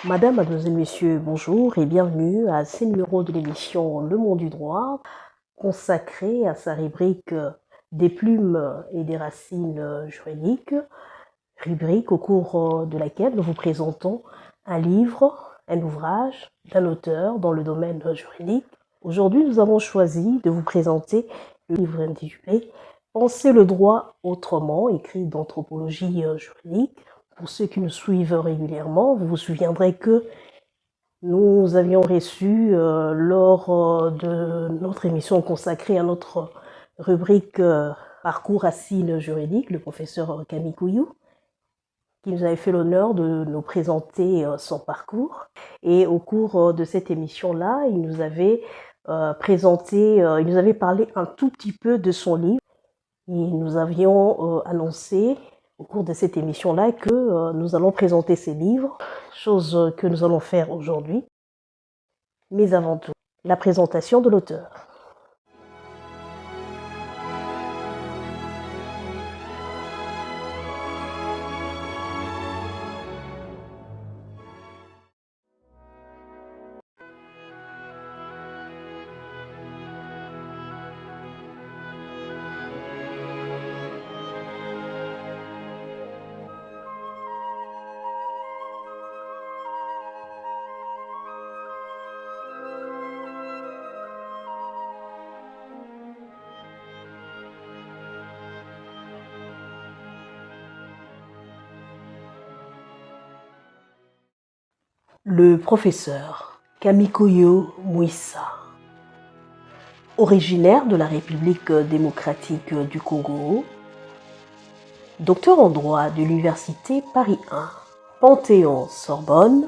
Madame, mademoiselle, messieurs, bonjour et bienvenue à ce numéro de l'émission Le Monde du droit, consacré à sa rubrique des plumes et des racines juridiques, rubrique au cours de laquelle nous vous présentons un livre, un ouvrage d'un auteur dans le domaine juridique. Aujourd'hui, nous avons choisi de vous présenter le livre intitulé Penser le droit autrement, écrit d'anthropologie juridique. Pour ceux qui nous suivent régulièrement, vous vous souviendrez que nous avions reçu lors de notre émission consacrée à notre rubrique Parcours racines juridiques, le professeur Camille Couillou, qui nous avait fait l'honneur de nous présenter son parcours. Et au cours de cette émission-là, il nous avait il nous avait parlé un tout petit peu de son livre. Et nous avions annoncé au cours de cette émission-là que nous allons présenter ces livres, chose que nous allons faire aujourd'hui. Mais avant tout, la présentation de l'auteur. Le professeur Kamikoyo Mouissa, originaire de la République démocratique du Congo, docteur en droit de l'Université Paris 1, Panthéon-Sorbonne,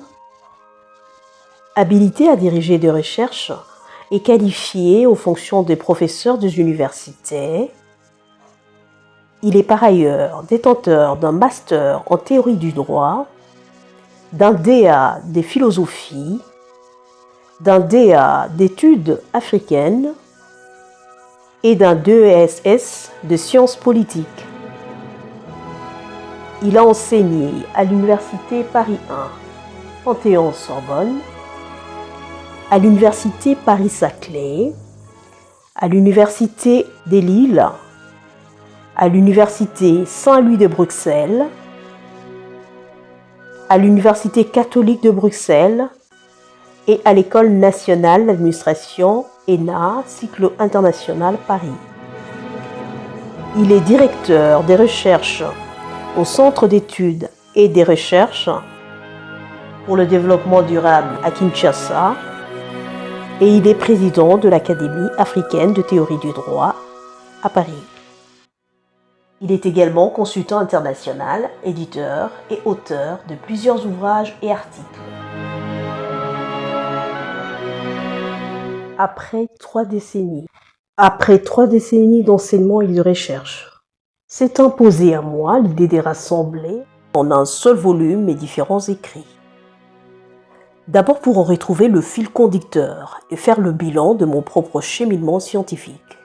habilité à diriger des recherches et qualifié aux fonctions de professeur des universités. Il est par ailleurs détenteur d'un master en théorie du droit, d'un DA de philosophie, d'un DA d'études africaines et d'un DESS de sciences politiques. Il a enseigné à l'Université Paris 1, Panthéon-Sorbonne, à l'Université Paris-Saclay, à l'Université de Lille, à l'Université Saint-Louis de Bruxelles, à l'Université catholique de Bruxelles et à l'École nationale d'administration ENA, cycle international Paris. Il est directeur des recherches au Centre d'études et des recherches pour le développement durable à Kinshasa et il est président de l'Académie africaine de théorie du droit à Paris. Il est également consultant international, éditeur et auteur de plusieurs ouvrages et articles. Après 3 décennies d'enseignement et de recherche, s'est imposée à moi l'idée de rassembler en un seul volume mes différents écrits. D'abord pour en retrouver le fil conducteur et faire le bilan de mon propre cheminement scientifique.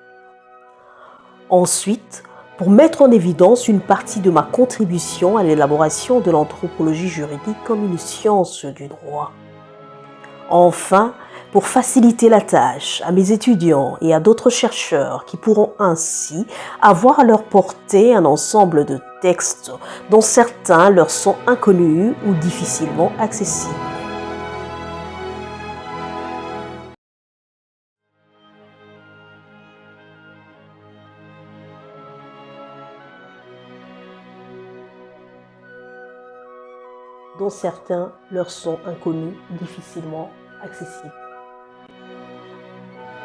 Ensuite, pour mettre en évidence une partie de ma contribution à l'élaboration de l'anthropologie juridique comme une science du droit. Enfin, pour faciliter la tâche à mes étudiants et à d'autres chercheurs qui pourront ainsi avoir à leur portée un ensemble de textes dont certains leur sont inconnus ou difficilement accessibles.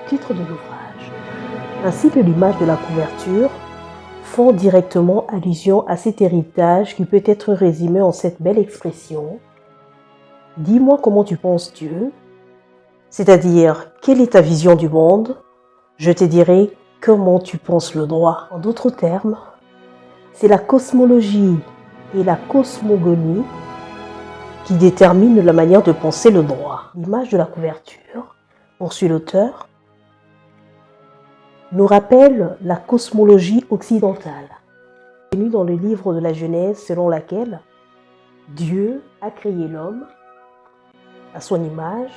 Titre de l'ouvrage, ainsi que l'image de la couverture, font directement allusion à cet héritage qui peut être résumé en cette belle expression « Dis-moi comment tu penses Dieu », c'est-à-dire quelle est ta vision du monde, je te dirai comment tu penses le droit. En d'autres termes, c'est la cosmologie et la cosmogonie qui déterminent la manière de penser le droit. L'image de la couverture, poursuit l'auteur, nous rappelle la cosmologie occidentale, connue dans le livre de la Genèse selon laquelle Dieu a créé l'homme à son image,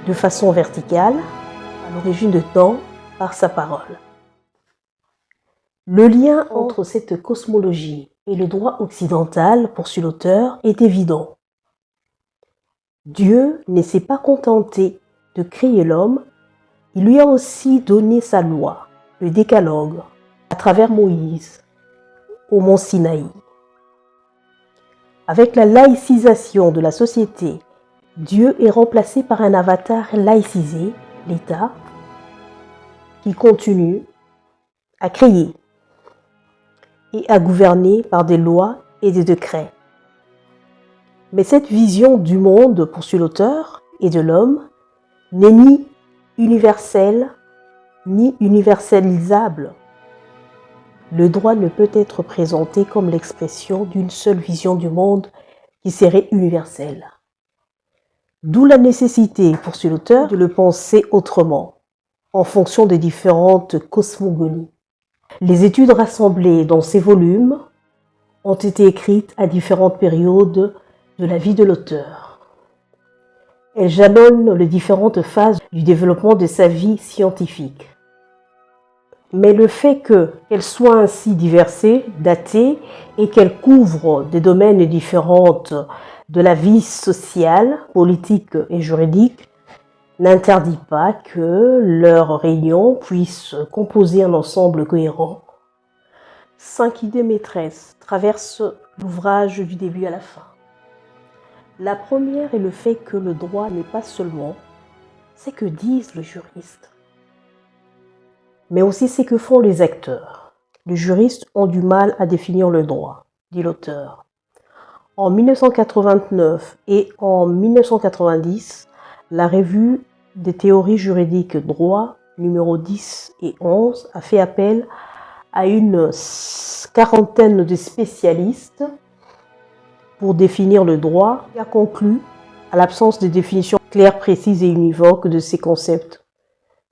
de façon verticale, à l'origine de temps, par sa parole. Le lien entre cette cosmologie et le droit occidental, poursuit l'auteur, est évident. Dieu ne s'est pas contenté de créer l'homme, il lui a aussi donné sa loi, le décalogue, à travers Moïse, au mont Sinaï. Avec la laïcisation de la société, Dieu est remplacé par un avatar laïcisé, l'État, qui continue à créer et à gouverner par des lois et des décrets. Mais cette vision du monde, poursuit l'auteur, et de l'homme, n'est ni universelle ni universalisable. Le droit ne peut être présenté comme l'expression d'une seule vision du monde qui serait universelle. D'où la nécessité, poursuit l'auteur, de le penser autrement, en fonction des différentes cosmogonies. Les études rassemblées dans ces volumes ont été écrites à différentes périodes de la vie de l'auteur. Elles jalonnent les différentes phases du développement de sa vie scientifique. Mais le fait qu'elles soient ainsi diversées, datées, et qu'elles couvrent des domaines différents de la vie sociale, politique et juridique, n'interdit pas que leurs réunions puissent composer un ensemble cohérent. 5 idées maîtresses traversent l'ouvrage du début à la fin. La première est le fait que le droit n'est pas seulement ce que disent les juristes, mais aussi ce que font les acteurs. Les juristes ont du mal à définir le droit, dit l'auteur. En 1989 et en 1990, la revue des théories juridiques droit numéro 10 et 11 a fait appel à une quarantaine de spécialistes pour définir le droit et a conclu à l'absence de définition claire, précise et univoque de ces concepts.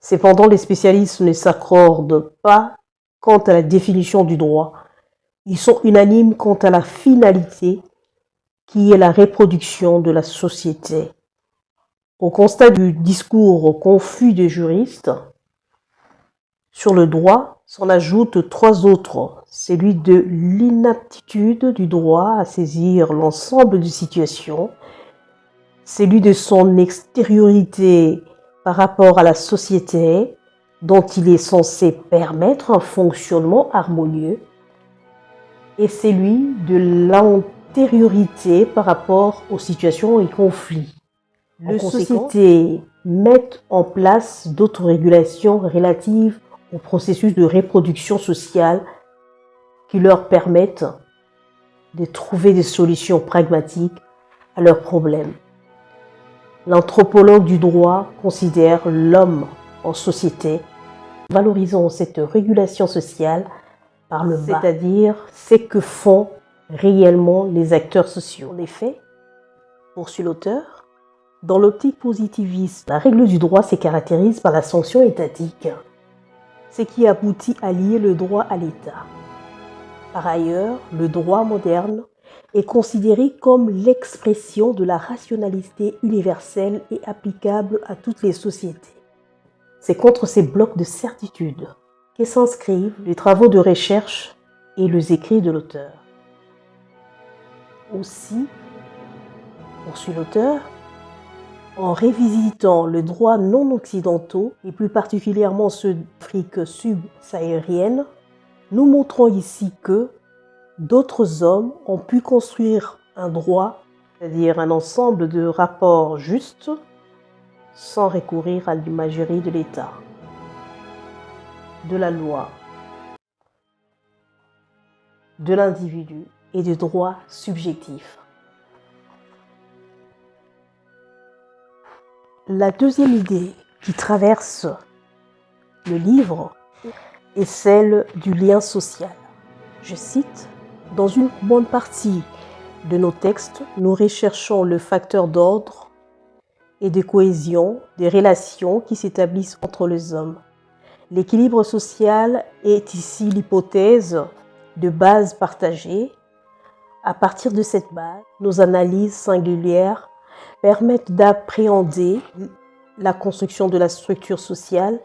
Cependant, les spécialistes ne s'accordent pas quant à la définition du droit. Ils sont unanimes quant à la finalité qui est la reproduction de la société. Au constat du discours confus des juristes sur le droit, s'en ajoutent 3 autres, celui de l'inaptitude du droit à saisir l'ensemble des situations, celui de son extériorité par rapport à la société dont il est censé permettre un fonctionnement harmonieux, et celui de l'antériorité par rapport aux situations et conflits. Les sociétés mettent en place d'autres régulations relatives au processus de reproduction sociale qui leur permettent de trouver des solutions pragmatiques à leurs problèmes. L'anthropologue du droit considère l'homme en société, valorisant cette régulation sociale par le bas, c'est-à-dire ce que font réellement les acteurs sociaux. En effet, poursuit l'auteur, dans l'optique positiviste, la règle du droit se caractérise par la sanction étatique, ce qui aboutit à lier le droit à l'État. Par ailleurs, le droit moderne est considéré comme l'expression de la rationalité universelle et applicable à toutes les sociétés. C'est contre ces blocs de certitude que s'inscrivent les travaux de recherche et les écrits de l'auteur. Aussi, poursuit l'auteur, en révisitant le droit non occidentaux, et plus particulièrement ceux d'Afrique subsaharienne, nous montrons ici que d'autres hommes ont pu construire un droit, c'est-à-dire un ensemble de rapports justes, sans recourir à l'imagerie de l'État, de la loi, de l'individu et des droits subjectifs. La deuxième idée qui traverse le livre est celle du lien social. Je cite, « Dans une bonne partie de nos textes, nous recherchons le facteur d'ordre et de cohésion des relations qui s'établissent entre les hommes. L'équilibre social est ici l'hypothèse de base partagée. À partir de cette base, nos analyses singulières permettent d'appréhender la construction de la structure sociale,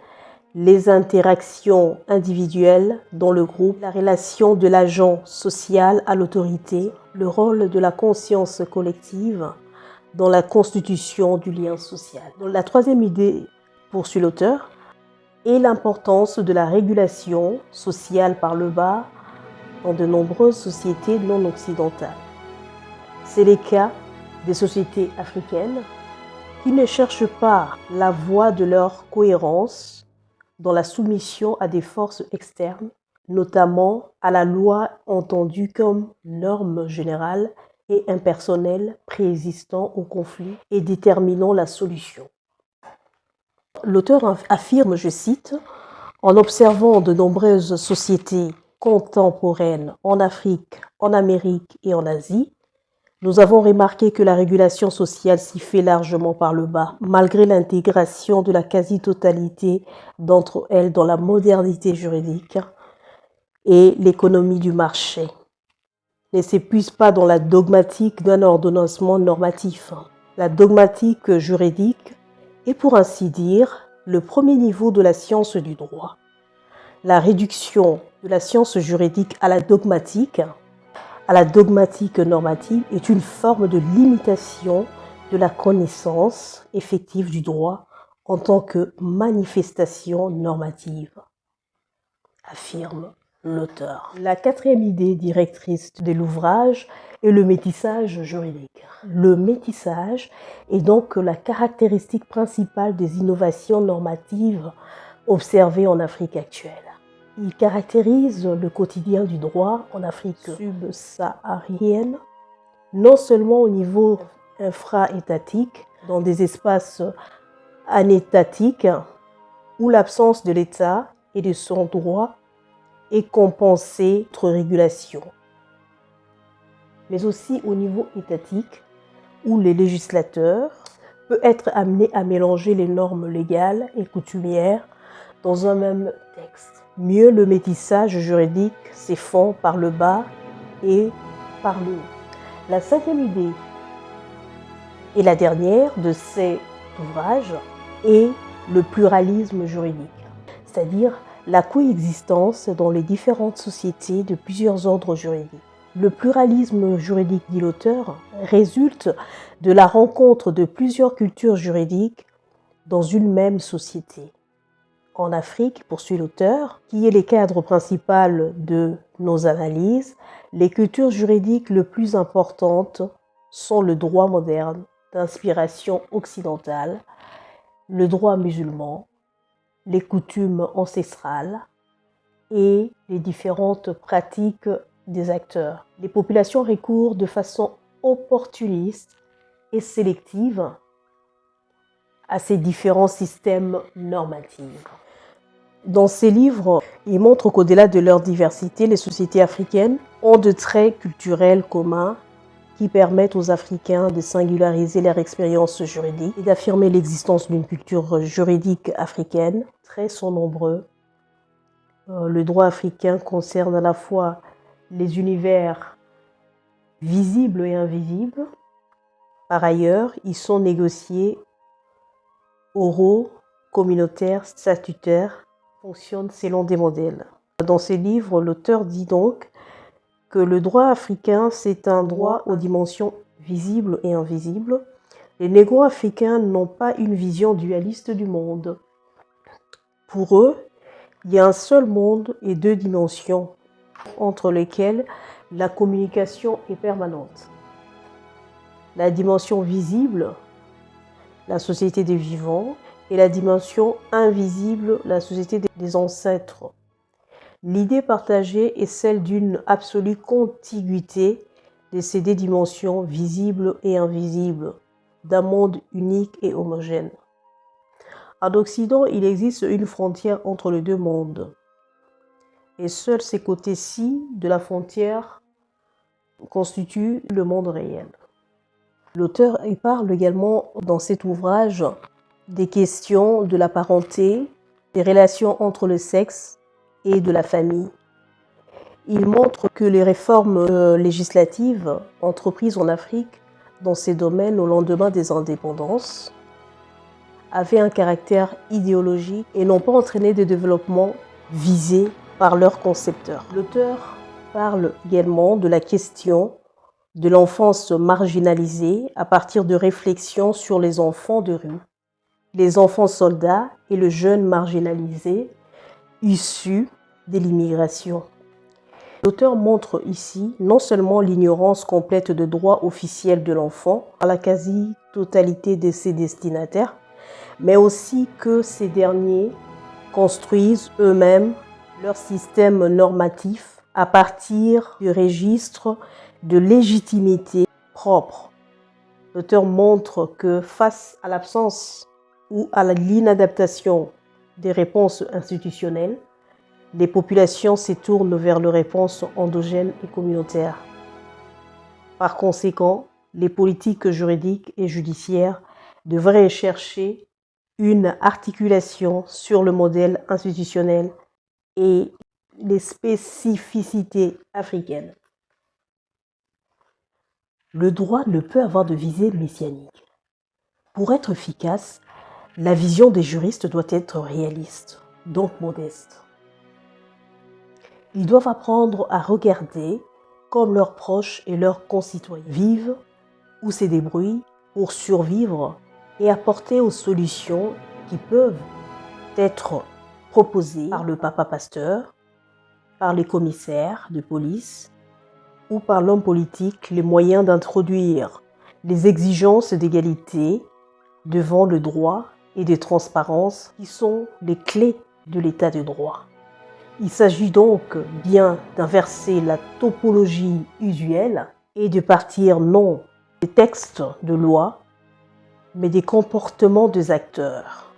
les interactions individuelles dans le groupe, la relation de l'agent social à l'autorité, le rôle de la conscience collective dans la constitution du lien social. Donc, la troisième idée, poursuit l'auteur, est l'importance de la régulation sociale par le bas dans de nombreuses sociétés non occidentales. C'est le cas des sociétés africaines qui ne cherchent pas la voie de leur cohérence dans la soumission à des forces externes, notamment à la loi entendue comme norme générale et impersonnelle préexistant au conflit et déterminant la solution. L'auteur affirme, je cite, « En observant de nombreuses sociétés contemporaines en Afrique, en Amérique et en Asie, nous avons remarqué que la régulation sociale s'y fait largement par le bas, malgré l'intégration de la quasi-totalité d'entre elles dans la modernité juridique et l'économie du marché. Ne s'épuise pas dans la dogmatique d'un ordonnancement normatif. La dogmatique juridique est pour ainsi dire le premier niveau de la science du droit. La réduction de la science juridique à la dogmatique normative est une forme de limitation de la connaissance effective du droit en tant que manifestation normative, affirme l'auteur. La quatrième idée directrice de l'ouvrage est le métissage juridique. Le métissage est donc la caractéristique principale des innovations normatives observées en Afrique actuelle. Il caractérise le quotidien du droit en Afrique subsaharienne, non seulement au niveau infra-étatique, dans des espaces anétatiques où l'absence de l'État et de son droit est compensée par régulation, mais aussi au niveau étatique où le législateur peut être amené à mélanger les normes légales et coutumières dans un même texte. Mieux, le métissage juridique s'effond par le bas et par le haut. La cinquième idée et la dernière de cet ouvrage est le pluralisme juridique, c'est-à-dire la coexistence dans les différentes sociétés de plusieurs ordres juridiques. Le pluralisme juridique, dit l'auteur, résulte de la rencontre de plusieurs cultures juridiques dans une même société. En Afrique, poursuit l'auteur, qui est le cadre principal de nos analyses, les cultures juridiques les plus importantes sont le droit moderne d'inspiration occidentale, le droit musulman, les coutumes ancestrales et les différentes pratiques des acteurs. Les populations recourent de façon opportuniste et sélective à ces différents systèmes normatifs. Dans ces livres, il montre qu'au-delà de leur diversité, les sociétés africaines ont de traits culturels communs qui permettent aux Africains de singulariser leur expérience juridique et d'affirmer l'existence d'une culture juridique africaine. Les traits sont nombreux. Le droit africain concerne à la fois les univers visibles et invisibles. Par ailleurs, ils sont négociés, oraux, communautaires, statutaires, fonctionnent selon des modèles. Dans ces livres, l'auteur dit donc que le droit africain, c'est un droit aux dimensions visibles et invisibles. Les négro-africains n'ont pas une vision dualiste du monde. Pour eux, il y a un seul monde et deux dimensions entre lesquelles la communication est permanente. La dimension visible, la société des vivants, et la dimension invisible, la société des ancêtres. L'idée partagée est celle d'une absolue contiguïté de ces deux dimensions visibles et invisibles, d'un monde unique et homogène. En Occident, il existe une frontière entre les deux mondes. Et seuls ces côtés-ci de la frontière constituent le monde réel. L'auteur parle également dans cet ouvrage des questions de la parenté, des relations entre le sexe et de la famille. Il montre que les réformes législatives entreprises en Afrique dans ces domaines au lendemain des indépendances avaient un caractère idéologique et n'ont pas entraîné de développement visé par leurs concepteurs. L'auteur parle également de la question de l'enfance marginalisée à partir de réflexions sur les enfants de rue, les enfants soldats et le jeune marginalisé issu de l'immigration. L'auteur montre ici non seulement l'ignorance complète de droits officiels de l'enfant par la quasi-totalité de ses destinataires, mais aussi que ces derniers construisent eux-mêmes leur système normatif à partir du registre de légitimité propre. L'auteur montre que face à l'absence ou à l'inadaptation des réponses institutionnelles, les populations se tournent vers les réponses endogènes et communautaires. Par conséquent, les politiques juridiques et judiciaires devraient chercher une articulation sur le modèle institutionnel et les spécificités africaines. Le droit ne peut avoir de visée messianique. Pour être efficace, la vision des juristes doit être réaliste, donc modeste. Ils doivent apprendre à regarder comme leurs proches et leurs concitoyens vivent ou se débrouillent pour survivre et apporter aux solutions qui peuvent être proposées par le papa pasteur, par les commissaires de police ou par l'homme politique les moyens d'introduire les exigences d'égalité devant le droit et de transparence qui sont les clés de l'état de droit. Il s'agit donc bien d'inverser la topologie usuelle et de partir non des textes de loi, mais des comportements des acteurs.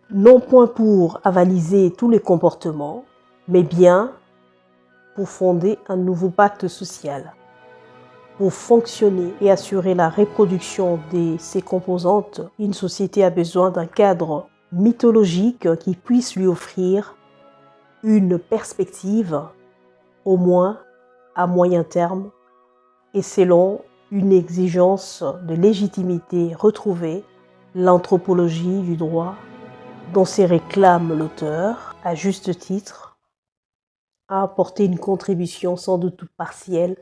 Non point pour avaliser tous les comportements, mais bien pour fonder un nouveau pacte social. Pour fonctionner et assurer la reproduction de ses composantes, une société a besoin d'un cadre mythologique qui puisse lui offrir une perspective, au moins à moyen terme, et selon une exigence de légitimité retrouvée, l'anthropologie du droit, dont se réclame l'auteur, à juste titre, a apporté une contribution sans doute partielle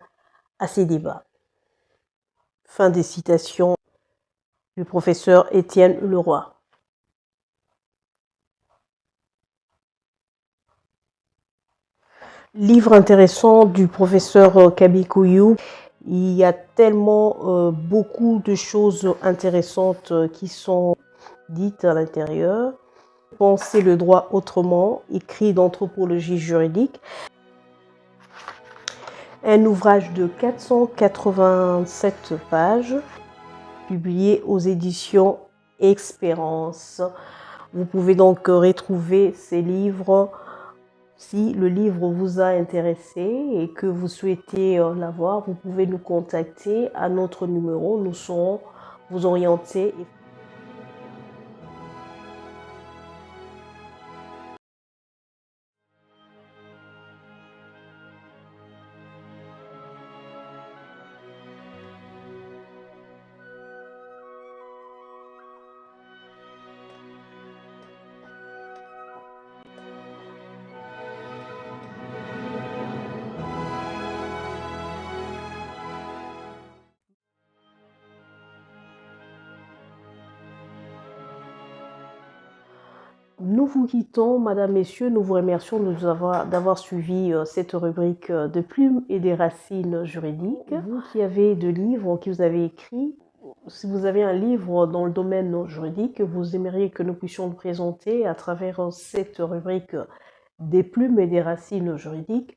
à ces débats. Fin des citations du professeur Étienne Leroy. Livre intéressant du professeur Kabikouyou. Il y a tellement beaucoup de choses intéressantes qui sont dites à l'intérieur. Penser le droit autrement, écrit d'anthropologie juridique. Un ouvrage de 487 pages, publié aux éditions Expérience. Vous pouvez donc retrouver ces livres. Si le livre vous a intéressé et que vous souhaitez l'avoir, vous pouvez nous contacter à notre numéro. Nous saurons vous orienter. Nous vous quittons, Madame, Messieurs. Nous vous remercions d'avoir suivi cette rubrique de plumes et des racines juridiques. Vous qui avez de livres que vous avez écrits, si vous avez un livre dans le domaine juridique, vous aimeriez que nous puissions le présenter à travers cette rubrique des plumes et des racines juridiques,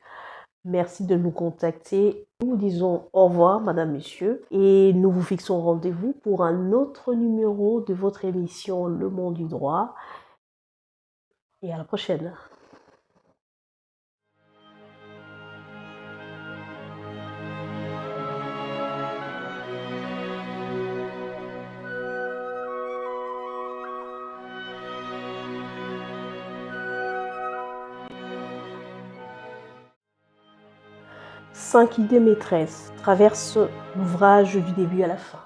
merci de nous contacter. Nous vous disons au revoir, Madame, Messieurs, et nous vous fixons rendez-vous pour un autre numéro de votre émission Le Monde du droit. Et à la prochaine. 5 idées maîtresses traversent l'ouvrage du début à la fin.